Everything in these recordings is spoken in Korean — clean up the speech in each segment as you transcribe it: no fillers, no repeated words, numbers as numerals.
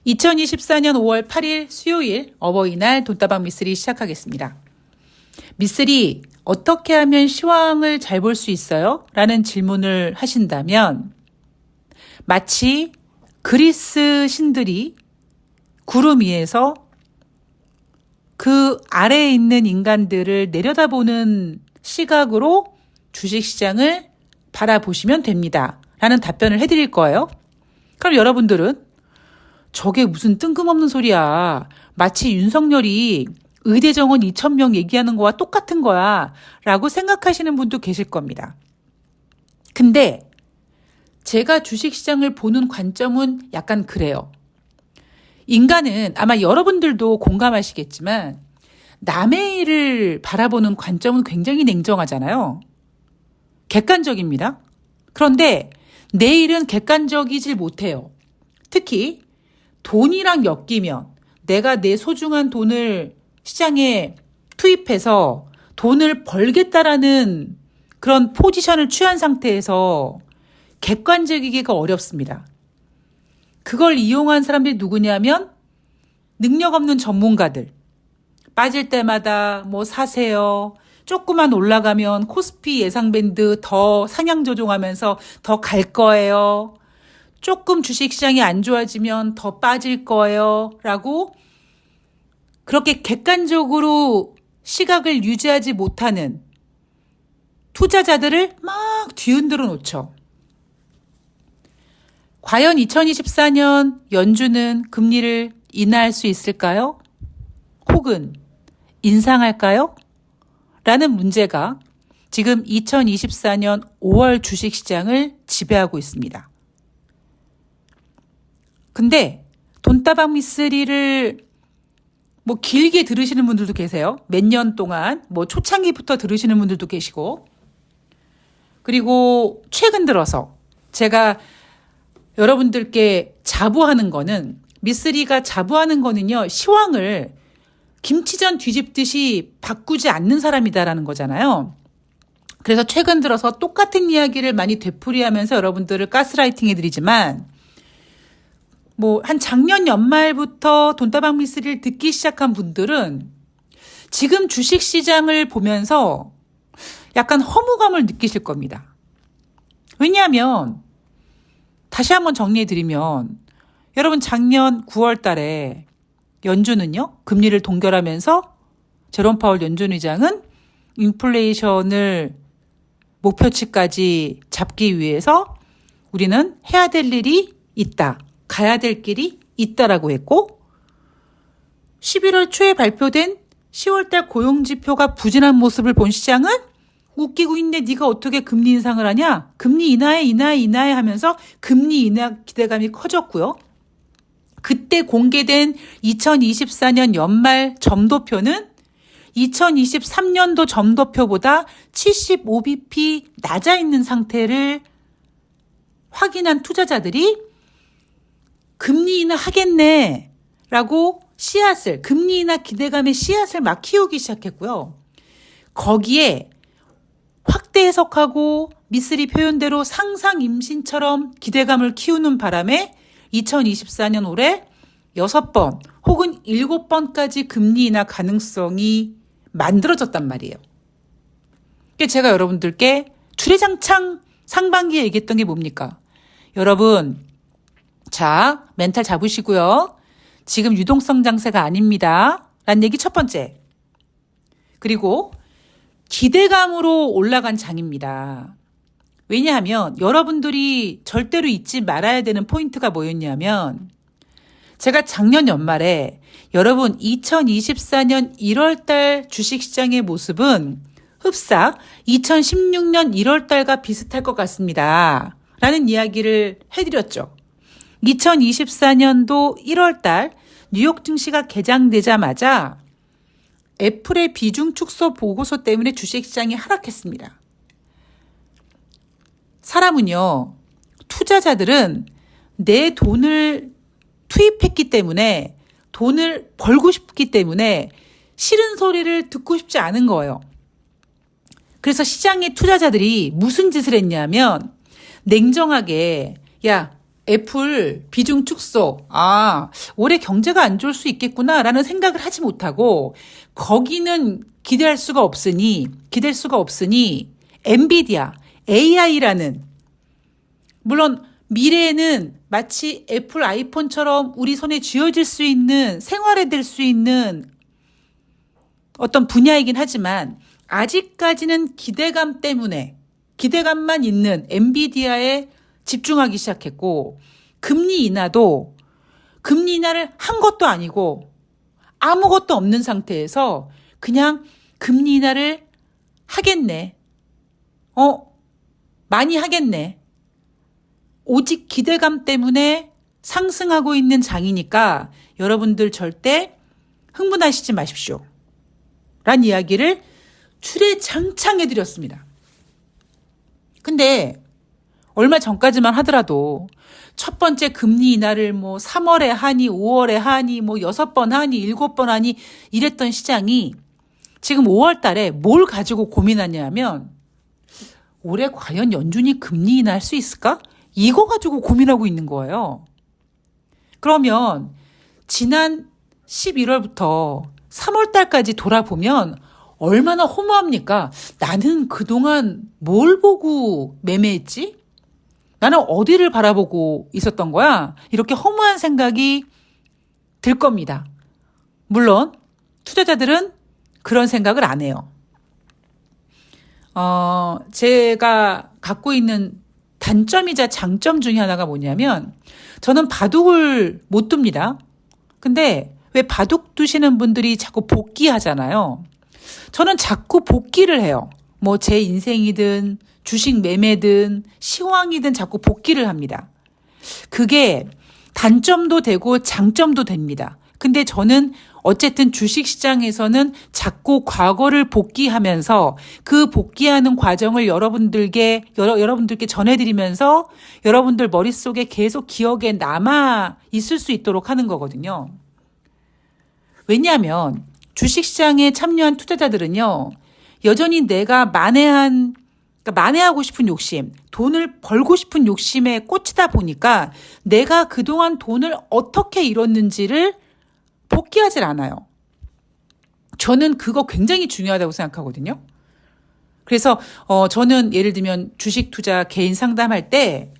2024년 5월 8일 수요일 어버이날 돈다방 미쓰리 시작하겠습니다. 미쓰리 어떻게 하면 시황을 잘 볼 수 있어요? 라는 질문을 하신다면 마치 그리스 신들이 구름 위에서 그 아래에 있는 인간들을 내려다보는 시각으로 주식시장을 바라보시면 됩니다. 라는 답변을 해드릴 거예요. 그럼 여러분들은 저게 무슨 뜬금없는 소리야. 마치 윤석열이 의대 정원 2,000명 얘기하는 거와 똑같은 거야. 라고 생각하시는 분도 계실 겁니다. 근데 제가 주식시장을 보는 관점은 약간 그래요. 인간은 아마 여러분들도 공감하시겠지만 남의 일을 바라보는 관점은 굉장히 냉정하잖아요. 객관적입니다. 그런데 내 일은 객관적이질 못해요. 특히 돈이랑 엮이면 내가 내 소중한 돈을 시장에 투입해서 돈을 벌겠다라는 그런 포지션을 취한 상태에서 객관적이기가 어렵습니다. 그걸 이용한 사람들이 누구냐면 능력 없는 전문가들. 빠질 때마다 뭐 사세요. 조금만 올라가면 코스피 예상밴드 더 상향 조종하면서 더 갈 거예요. 조금 주식시장이 안 좋아지면 더 빠질 거예요. 라고 그렇게 객관적으로 시각을 유지하지 못하는 투자자들을 막 뒤흔들어 놓죠. 과연 2024년 연준은 금리를 인하할 수 있을까요? 혹은 인상할까요? 라는 문제가 지금 2024년 5월 주식시장을 지배하고 있습니다. 근데 돈다방 미쓰리를 뭐 길게 들으시는 분들도 계세요. 몇 년 동안 뭐 초창기부터 들으시는 분들도 계시고, 그리고 최근 들어서 제가 여러분들께 자부하는 거는, 미쓰리가 자부하는 거는요, 시황을 김치전 뒤집듯이 바꾸지 않는 사람이다라는 거잖아요. 그래서 최근 들어서 똑같은 이야기를 많이 되풀이하면서 여러분들을 가스라이팅 해드리지만, 뭐 한 작년 연말부터 돈다방 미쓰리를 듣기 시작한 분들은 지금 주식시장을 보면서 약간 허무감을 느끼실 겁니다. 왜냐하면 다시 한번 정리해드리면 여러분 작년 9월 달에 연준은요, 금리를 동결하면서 제롬 파월 연준 의장은 인플레이션을 목표치까지 잡기 위해서 우리는 해야 될 일이 있다. 가야 될 길이 있다라고 했고, 11월 초에 발표된 10월 달 고용지표가 부진한 모습을 본 시장은 웃기고 있네. 네가 어떻게 금리 인상을 하냐? 금리 인하해 하면서 금리 인하 기대감이 커졌고요. 그때 공개된 2024년 연말 점도표는 2023년도 점도표보다 75bp 낮아 있는 상태를 확인한 투자자들이 금리 인하 하겠네 라고 금리 인하 기대감의 씨앗을 막 키우기 시작했고요. 거기에 확대 해석하고 미쓰리 표현대로 상상 임신처럼 기대감을 키우는 바람에 2024년 올해 6번 혹은 7번까지 금리 인하 가능성이 만들어졌단 말이에요. 제가 여러분들께 주례장창 상반기에 얘기했던 게 뭡니까? 여러분, 자, 멘탈 잡으시고요. 지금 유동성 장세가 아닙니다. 라는 얘기 첫 번째. 그리고 기대감으로 올라간 장입니다. 왜냐하면 여러분들이 절대로 잊지 말아야 되는 포인트가 뭐였냐면, 제가 작년 연말에 여러분 2024년 1월 달 주식시장의 모습은 흡사 2016년 1월 달과 비슷할 것 같습니다. 라는 이야기를 해드렸죠. 2024년도 1월 달 뉴욕 증시가 개장되자마자 애플의 비중 축소 보고서 때문에 주식시장이 하락했습니다. 사람은요, 투자자들은 내 돈을 투입했기 때문에, 돈을 벌고 싶기 때문에 싫은 소리를 듣고 싶지 않은 거예요. 그래서 시장의 투자자들이 무슨 짓을 했냐면 냉정하게, 야, 애플 비중 축소. 올해 경제가 안 좋을 수 있겠구나라는 생각을 하지 못하고 거기는 기대할 수가 없으니 엔비디아, AI라는 물론 미래에는 마치 애플 아이폰처럼 우리 손에 쥐어질 수 있는 생활에 될 수 있는 어떤 분야이긴 하지만 아직까지는 기대감만 있는 엔비디아에 집중하기 시작했고 금리 인하를 한 것도 아니고 아무것도 없는 상태에서 그냥 금리 인하를 하겠네. 많이 하겠네. 오직 기대감 때문에 상승하고 있는 장이니까 여러분들 절대 흥분하시지 마십시오. 란 이야기를 주례장창 해드렸습니다. 근데 얼마 전까지만 하더라도 첫 번째 금리 인하를 3월에 하니 5월에 하니 6번 하니 7번 하니 이랬던 시장이 지금 5월 달에 뭘 가지고 고민하냐면 올해 과연 연준이 금리 인하할 수 있을까? 이거 가지고 고민하고 있는 거예요. 그러면 지난 11월부터 3월 달까지 돌아보면 얼마나 허무합니까? 나는 그동안 뭘 보고 매매했지? 나는 어디를 바라보고 있었던 거야? 이렇게 허무한 생각이 들 겁니다. 물론 투자자들은 그런 생각을 안 해요. 제가 갖고 있는 단점이자 장점 중에 하나가 뭐냐면 저는 바둑을 못 둡니다. 근데 왜 바둑 두시는 분들이 자꾸 복귀하잖아요. 저는 자꾸 복귀를 해요. 제 인생이든 주식 매매든 시황이든 자꾸 복귀를 합니다. 그게 단점도 되고 장점도 됩니다. 근데 저는 어쨌든 주식시장에서는 자꾸 과거를 복귀하면서 그 복귀하는 과정을 여러분들께 전해드리면서 여러분들 머릿속에 계속 기억에 남아 있을 수 있도록 하는 거거든요. 왜냐하면 주식시장에 참여한 투자자들은요, 여전히 내가 만회하고 싶은 욕심, 돈을 벌고 싶은 욕심에 꽂히다 보니까 내가 그동안 돈을 어떻게 잃었는지를 복귀하질 않아요. 저는 그거 굉장히 중요하다고 생각하거든요. 그래서 저는 예를 들면 주식 투자 개인 상담할 때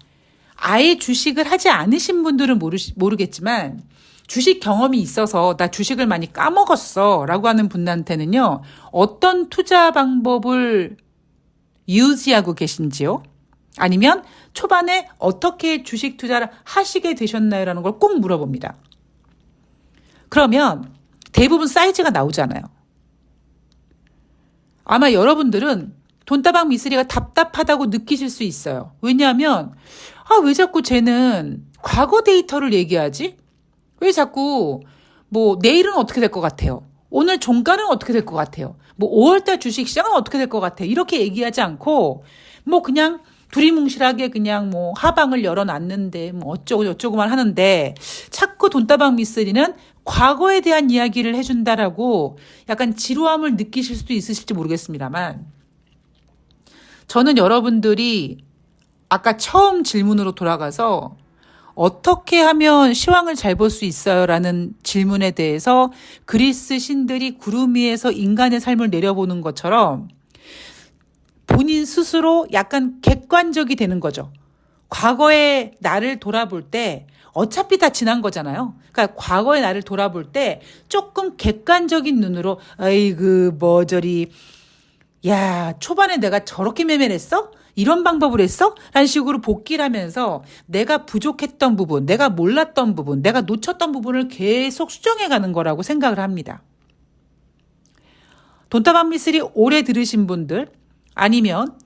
아예 주식을 하지 않으신 분들은 모르겠지만 주식 경험이 있어서 나 주식을 많이 까먹었어 라고 하는 분한테는요, 어떤 투자 방법을 유지하고 계신지요? 아니면 초반에 어떻게 주식 투자를 하시게 되셨나요? 라는 걸 꼭 물어봅니다. 그러면 대부분 사이즈가 나오잖아요. 아마 여러분들은 돈다방 미쓰리가 답답하다고 느끼실 수 있어요. 왜냐하면 왜 자꾸 쟤는 과거 데이터를 얘기하지? 왜 자꾸 내일은 어떻게 될 것 같아요? 오늘 종가는 어떻게 될 것 같아요? 5월달 주식시장은 어떻게 될 것 같아요? 이렇게 얘기하지 않고 그냥 두리뭉실하게 그냥 하방을 열어놨는데 어쩌고 저쩌고만 하는데 자꾸 돈다방 미쓰리는 과거에 대한 이야기를 해준다라고 약간 지루함을 느끼실 수도 있으실지 모르겠습니다만 저는 여러분들이 아까 처음 질문으로 돌아가서 어떻게 하면 시황을 잘 볼 수 있어요? 라는 질문에 대해서 그리스 신들이 구름 위에서 인간의 삶을 내려보는 것처럼 본인 스스로 약간 객관적이 되는 거죠. 과거의 나를 돌아볼 때 어차피 다 지난 거잖아요. 그러니까 과거의 나를 돌아볼 때 조금 객관적인 눈으로 초반에 내가 저렇게 매매를 했어? 이런 방법을 했어? 라는 식으로 복귀를 하면서 내가 부족했던 부분, 내가 몰랐던 부분, 내가 놓쳤던 부분을 계속 수정해 가는 거라고 생각을 합니다. 돈다방 미쓰리 오래 들으신 분들 아니면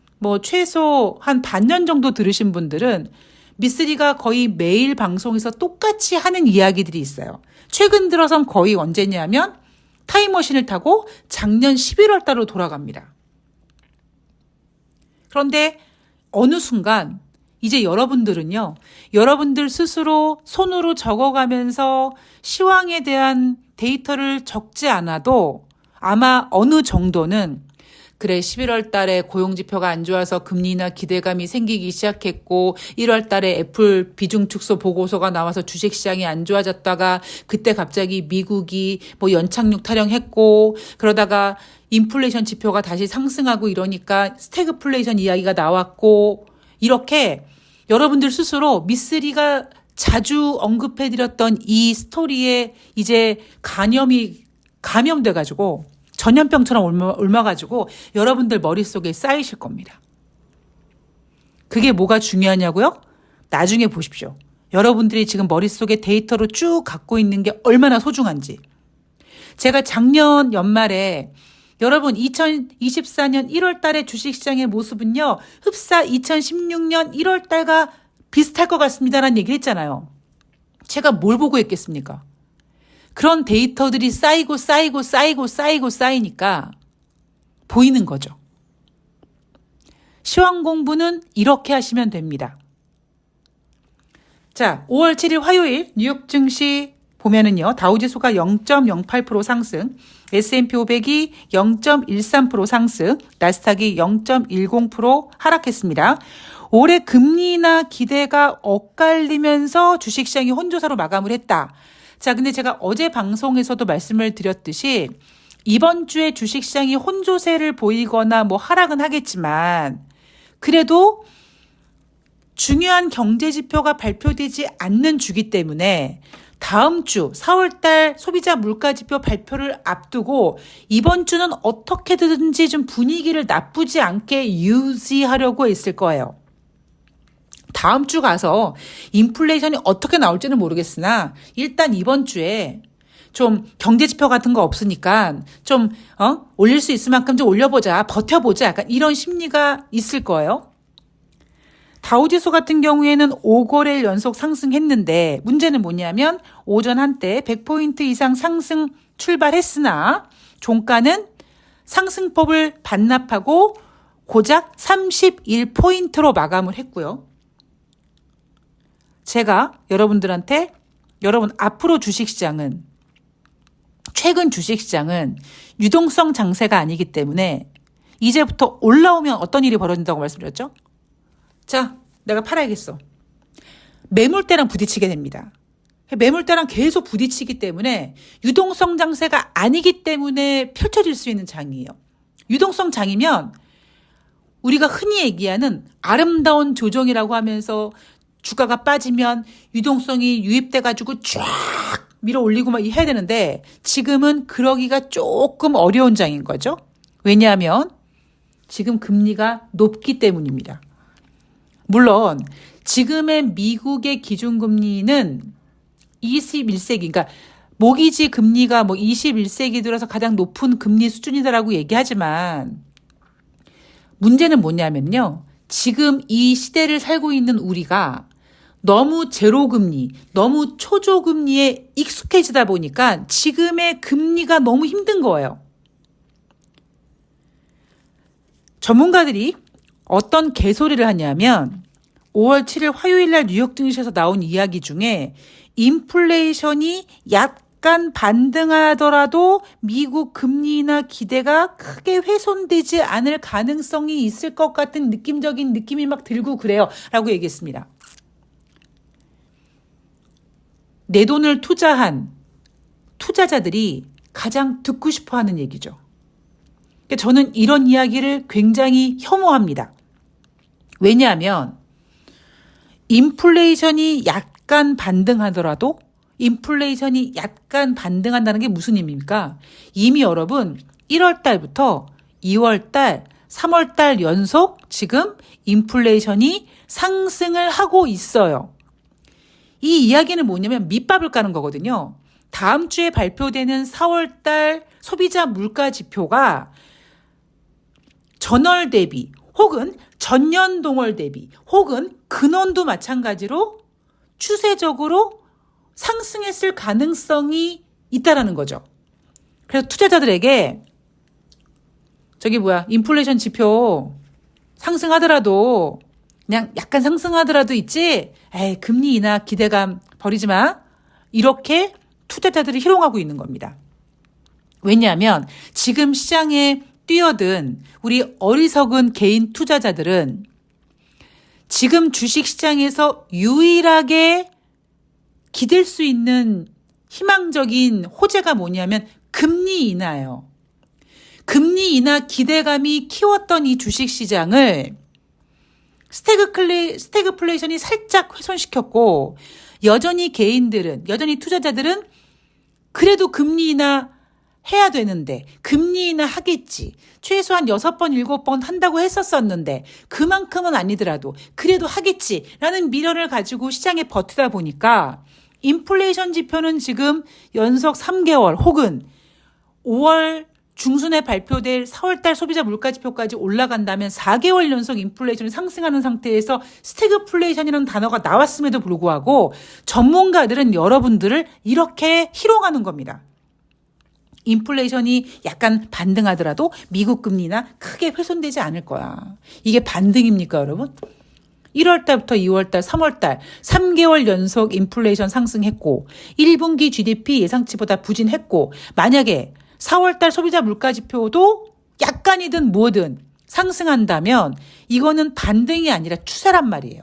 최소 한 반년 정도 들으신 분들은 미쓰리가 거의 매일 방송에서 똑같이 하는 이야기들이 있어요. 최근 들어선 거의 언제냐면 타임머신을 타고 작년 11월 달로 돌아갑니다. 그런데 어느 순간 이제 여러분들은요, 여러분들 스스로 손으로 적어가면서 시황에 대한 데이터를 적지 않아도 아마 어느 정도는 그래, 11월 달에 고용지표가 안 좋아서 금리 인하 기대감이 생기기 시작했고 1월 달에 애플 비중 축소 보고서가 나와서 주식시장이 안 좋아졌다가 그때 갑자기 미국이 뭐 연착륙 타령했고 그러다가 인플레이션 지표가 다시 상승하고 이러니까 스태그플레이션 이야기가 나왔고 이렇게 여러분들 스스로 미쓰리가 자주 언급해드렸던 이 스토리에 이제 감염돼가지고 전염병처럼 옮아가지고 여러분들 머릿속에 쌓이실 겁니다. 그게 뭐가 중요하냐고요? 나중에 보십시오. 여러분들이 지금 머릿속에 데이터로 쭉 갖고 있는 게 얼마나 소중한지. 제가 작년 연말에 여러분 2024년 1월 달의 주식시장의 모습은요. 흡사 2016년 1월 달과 비슷할 것 같습니다라는 얘기를 했잖아요. 제가 뭘 보고 했겠습니까? 그런 데이터들이 쌓이니까 보이는 거죠. 시황 공부는 이렇게 하시면 됩니다. 자, 5월 7일 화요일 뉴욕 증시 보면은요. 다우지수가 0.08% 상승, S&P 500이 0.13% 상승, 나스닥이 0.10% 하락했습니다. 올해 금리 인하 기대가 엇갈리면서 주식시장이 혼조사로 마감을 했다. 자, 근데 제가 어제 방송에서도 말씀을 드렸듯이 이번 주에 주식시장이 혼조세를 보이거나 뭐 하락은 하겠지만 그래도 중요한 경제지표가 발표되지 않는 주기 때문에 다음 주 4월달 소비자 물가지표 발표를 앞두고 이번 주는 어떻게든지 좀 분위기를 나쁘지 않게 유지하려고 했을 거예요. 다음 주 가서 인플레이션이 어떻게 나올지는 모르겠으나 일단 이번 주에 좀 경제지표 같은 거 없으니까 좀 올릴 수 있을 만큼 좀 올려보자, 버텨보자 약간 이런 심리가 있을 거예요. 다우지수 같은 경우에는 5거래일 연속 상승했는데 문제는 뭐냐면 오전 한때 100포인트 이상 상승 출발했으나 종가는 상승폭을 반납하고 고작 31포인트로 마감을 했고요. 제가 여러분들한테 여러분 앞으로 주식시장은 최근 주식시장은 유동성 장세가 아니기 때문에 이제부터 올라오면 어떤 일이 벌어진다고 말씀드렸죠? 자, 내가 팔아야겠어. 매물대랑 부딪히게 됩니다. 매물대랑 계속 부딪히기 때문에 유동성 장세가 아니기 때문에 펼쳐질 수 있는 장이에요. 유동성 장이면 우리가 흔히 얘기하는 아름다운 조정이라고 하면서 주가가 빠지면 유동성이 유입돼가지고 쫙 밀어 올리고 막 해야 되는데 지금은 그러기가 조금 어려운 장인 거죠. 왜냐하면 지금 금리가 높기 때문입니다. 물론 지금의 미국의 기준금리는 21세기, 그러니까 모기지 금리가 뭐 21세기 들어서 가장 높은 금리 수준이다라고 얘기하지만 문제는 뭐냐면요. 지금 이 시대를 살고 있는 우리가 너무 제로금리, 너무 초저금리에 익숙해지다 보니까 지금의 금리가 너무 힘든 거예요. 전문가들이 어떤 개소리를 하냐면 5월 7일 화요일 날 뉴욕 증시에서 나온 이야기 중에 인플레이션이 약간 반등하더라도 미국 금리 인하 기대가 크게 훼손되지 않을 가능성이 있을 것 같은 느낌적인 느낌이 막 들고 그래요. 라고 얘기했습니다. 내 돈을 투자한 투자자들이 가장 듣고 싶어 하는 얘기죠. 저는 이런 이야기를 굉장히 혐오합니다. 왜냐하면 인플레이션이 약간 반등하더라도 인플레이션이 약간 반등한다는 게 무슨 의미입니까? 이미 여러분 1월 달부터 2월 달, 3월 달 연속 지금 인플레이션이 상승을 하고 있어요. 이 이야기는 뭐냐면 밑밥을 까는 거거든요. 다음 주에 발표되는 4월 달 소비자 물가 지표가 전월 대비 혹은 전년 동월 대비 혹은 근원도 마찬가지로 추세적으로 상승했을 가능성이 있다라는 거죠. 그래서 투자자들에게 인플레이션 지표 상승하더라도 그냥 약간 상승하더라도 있지 금리 인하 기대감 버리지 마. 이렇게 투자자들이 희롱하고 있는 겁니다. 왜냐하면 지금 시장의 뛰어든 우리 어리석은 개인 투자자들은 지금 주식시장에서 유일하게 기댈 수 있는 희망적인 호재가 뭐냐면 금리 인하예요. 금리 인하 기대감이 키웠던 이 주식시장을 스태그플레이션이 살짝 훼손시켰고, 여전히 투자자들은 그래도 금리 인하 해야 되는데, 금리 인하 하겠지. 최소한 6번, 7번 한다고 했었었는데, 그만큼은 아니더라도 그래도 하겠지라는 미련을 가지고 시장에 버티다 보니까 인플레이션 지표는 지금 연속 3개월 혹은 5월 중순에 발표될 4월달 소비자 물가지표까지 올라간다면 4개월 연속 인플레이션이 상승하는 상태에서 스태그플레이션이라는 단어가 나왔음에도 불구하고 전문가들은 여러분들을 이렇게 희롱하는 겁니다. 인플레이션이 약간 반등하더라도 미국 금리나 크게 훼손되지 않을 거야. 이게 반등입니까, 여러분? 1월달부터 2월달, 3월달 3개월 연속 인플레이션 상승했고 1분기 GDP 예상치보다 부진했고, 만약에 4월달 소비자 물가지표도 약간이든 뭐든 상승한다면 이거는 반등이 아니라 추세란 말이에요.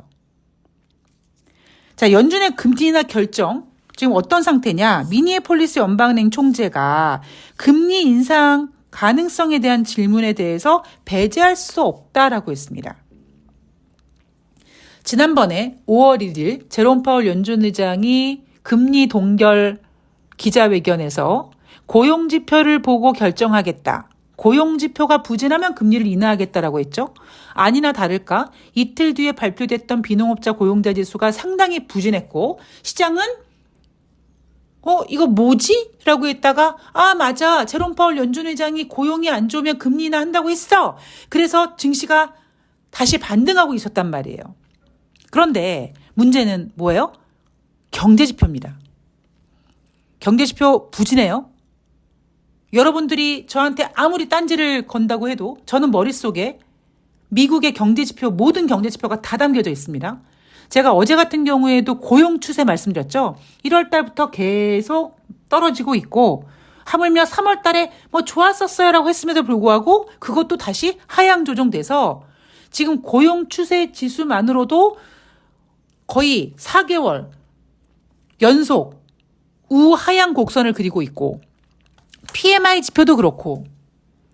자, 연준의 금리 인하 결정 지금 어떤 상태냐? 미니애폴리스 연방은행 총재가 금리 인상 가능성에 대한 질문에 대해서 배제할 수 없다라고 했습니다. 지난번에 5월 1일 제롬 파월 연준 의장이 금리 동결 기자회견에서 고용지표를 보고 결정하겠다. 고용지표가 부진하면 금리를 인하하겠다라고 했죠. 아니나 다를까 이틀 뒤에 발표됐던 비농업자 고용자 지수가 상당히 부진했고, 시장은 이거 뭐지? 라고 했다가 맞아. 제롬 파월 연준 의장이 고용이 안 좋으면 금리 인하한다고 했어. 그래서 증시가 다시 반등하고 있었단 말이에요. 그런데 문제는 뭐예요? 경제지표입니다. 경제지표 부진해요. 여러분들이 저한테 아무리 딴지를 건다고 해도 저는 머릿속에 미국의 경제지표, 모든 경제지표가 다 담겨져 있습니다. 제가 어제 같은 경우에도 고용 추세 말씀드렸죠. 1월 달부터 계속 떨어지고 있고, 하물며 3월 달에 좋았었어요 라고 했음에도 불구하고 그것도 다시 하향 조정돼서 지금 고용 추세 지수만으로도 거의 4개월 연속 우하향 곡선을 그리고 있고, PMI 지표도 그렇고,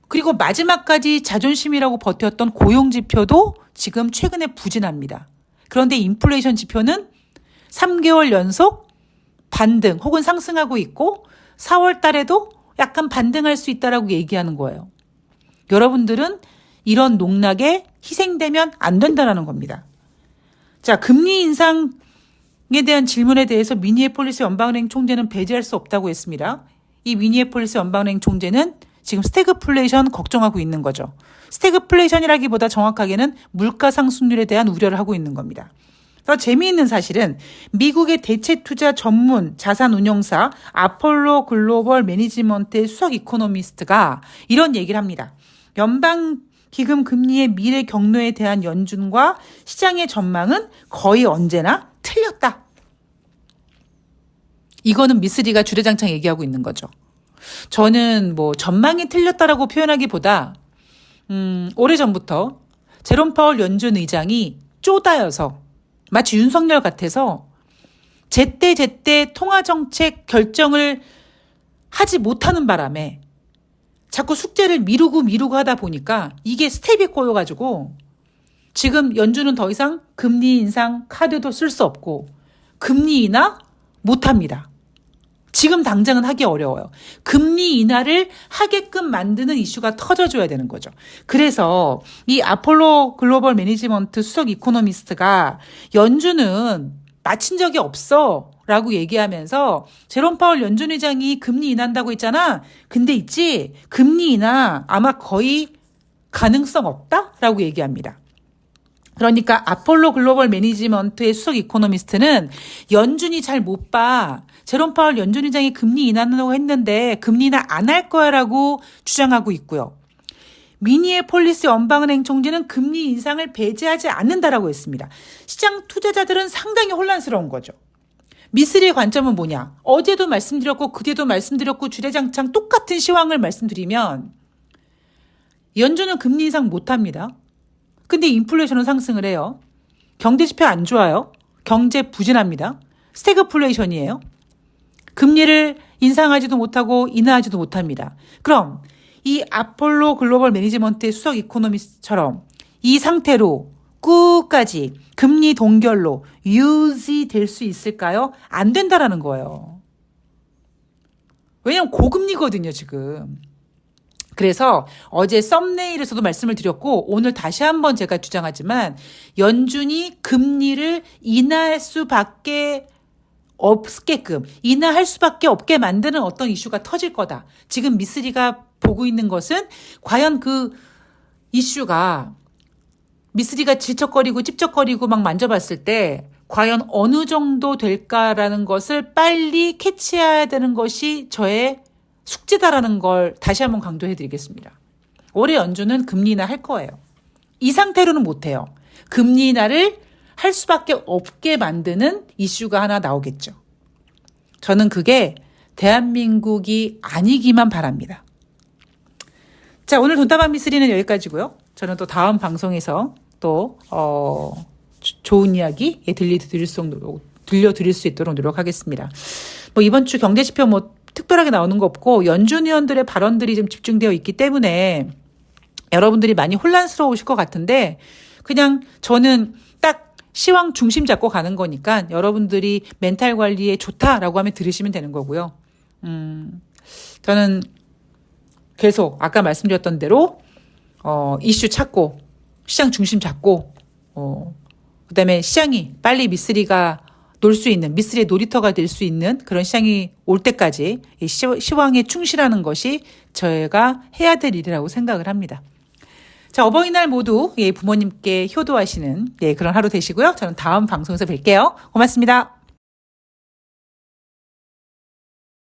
그리고 마지막까지 자존심이라고 버텼던 고용 지표도 지금 최근에 부진합니다. 그런데 인플레이션 지표는 3개월 연속 반등 혹은 상승하고 있고 4월 달에도 약간 반등할 수 있다라고 얘기하는 거예요. 여러분들은 이런 농락에 희생되면 안 된다는 겁니다. 자, 금리 인상에 대한 질문에 대해서 미니애폴리스 연방은행 총재는 배제할 수 없다고 했습니다. 이 미니애폴리스 연방은행 총재는 지금 스태그플레이션 걱정하고 있는 거죠. 스태그플레이션이라기보다 정확하게는 물가 상승률에 대한 우려를 하고 있는 겁니다. 더 재미있는 사실은 미국의 대체 투자 전문 자산 운용사 아폴로 글로벌 매니지먼트의 수석 이코노미스트가 이런 얘기를 합니다. 연방 기금 금리의 미래 경로에 대한 연준과 시장의 전망은 거의 언제나 틀렸다. 이거는 미쓰리가 주례장창 얘기하고 있는 거죠. 저는 전망이 틀렸다라고 표현하기보다 오래전부터 제롬 파월 연준 의장이 쪼다여서 마치 윤석열 같아서 제때 통화정책 결정을 하지 못하는 바람에 자꾸 숙제를 미루고 하다 보니까 이게 스텝이 꼬여가지고 지금 연준은 더 이상 금리 인상 카드도 쓸 수 없고 금리 인하 못합니다. 지금 당장은 하기 어려워요. 금리 인하를 하게끔 만드는 이슈가 터져줘야 되는 거죠. 그래서 이 아폴로 글로벌 매니지먼트 수석 이코노미스트가 연준은 마친 적이 없어 라고 얘기하면서 제롬 파월 연준 의장이 금리 인하한다고 했잖아. 근데 있지 금리 인하 아마 거의 가능성 없다 라고 얘기합니다. 그러니까 아폴로 글로벌 매니지먼트의 수석 이코노미스트는 연준이 잘 못 봐. 제롬 파월 연준 의장이 금리 인하한다고 했는데 금리 인하 안 할 거야라고 주장하고 있고요. 미니애폴리스 연방은행 총재는 금리 인상을 배제하지 않는다라고 했습니다. 시장 투자자들은 상당히 혼란스러운 거죠. 미쓰리의 관점은 뭐냐? 어제도 말씀드렸고 그제도 말씀드렸고 주례장창 똑같은 시황을 말씀드리면 연준은 금리 인상 못합니다. 근데 인플레이션은 상승을 해요. 경제 지표 안 좋아요. 경제 부진합니다. 스태그플레이션이에요. 금리를 인상하지도 못하고 인하하지도 못합니다. 그럼 이 아폴로 글로벌 매니지먼트의 수석 이코노미스트처럼 이 상태로 끝까지 금리 동결로 유지될 수 있을까요? 안 된다라는 거예요. 왜냐하면 고금리거든요, 지금. 그래서 어제 썸네일에서도 말씀을 드렸고 오늘 다시 한번 제가 주장하지만 연준이 금리를 인하할 수밖에 없게끔 인하할 수밖에 없게 만드는 어떤 이슈가 터질 거다. 지금 미쓰리가 보고 있는 것은 과연 그 이슈가 미쓰리가 질척거리고 찝쩍거리고 막 만져봤을 때 과연 어느 정도 될까라는 것을 빨리 캐치해야 되는 것이 저의 숙제다라는 걸 다시 한번 강조해 드리겠습니다. 올해 연준은 금리 인하 할 거예요. 이 상태로는 못해요. 금리 인하를 할 수밖에 없게 만드는 이슈가 하나 나오겠죠. 저는 그게 대한민국이 아니기만 바랍니다. 자, 오늘 돈다방 미쓰리는 여기까지고요. 저는 또 다음 방송에서 또 좋은 이야기 들려드릴 수 있도록 노력하겠습니다. 뭐 이번 주 경제지표 뭐 특별하게 나오는 거 없고 연준 의원들의 발언들이 좀 집중되어 있기 때문에 여러분들이 많이 혼란스러우실 것 같은데 그냥 저는 딱 시황 중심 잡고 가는 거니까 여러분들이 멘탈 관리에 좋다라고 하면 들으시면 되는 거고요. 저는 계속 아까 말씀드렸던 대로 이슈 찾고 시장 중심 잡고 그다음에 시장이 빨리 미쓰리가 놀 수 있는 미쓰리의 놀이터가 될 수 있는 그런 시장이 올 때까지 이 시황에 충실하는 것이 저희가 해야 될 일이라고 생각을 합니다. 자, 어버이날 모두 부모님께 효도하시는 그런 하루 되시고요. 저는 다음 방송에서 뵐게요. 고맙습니다.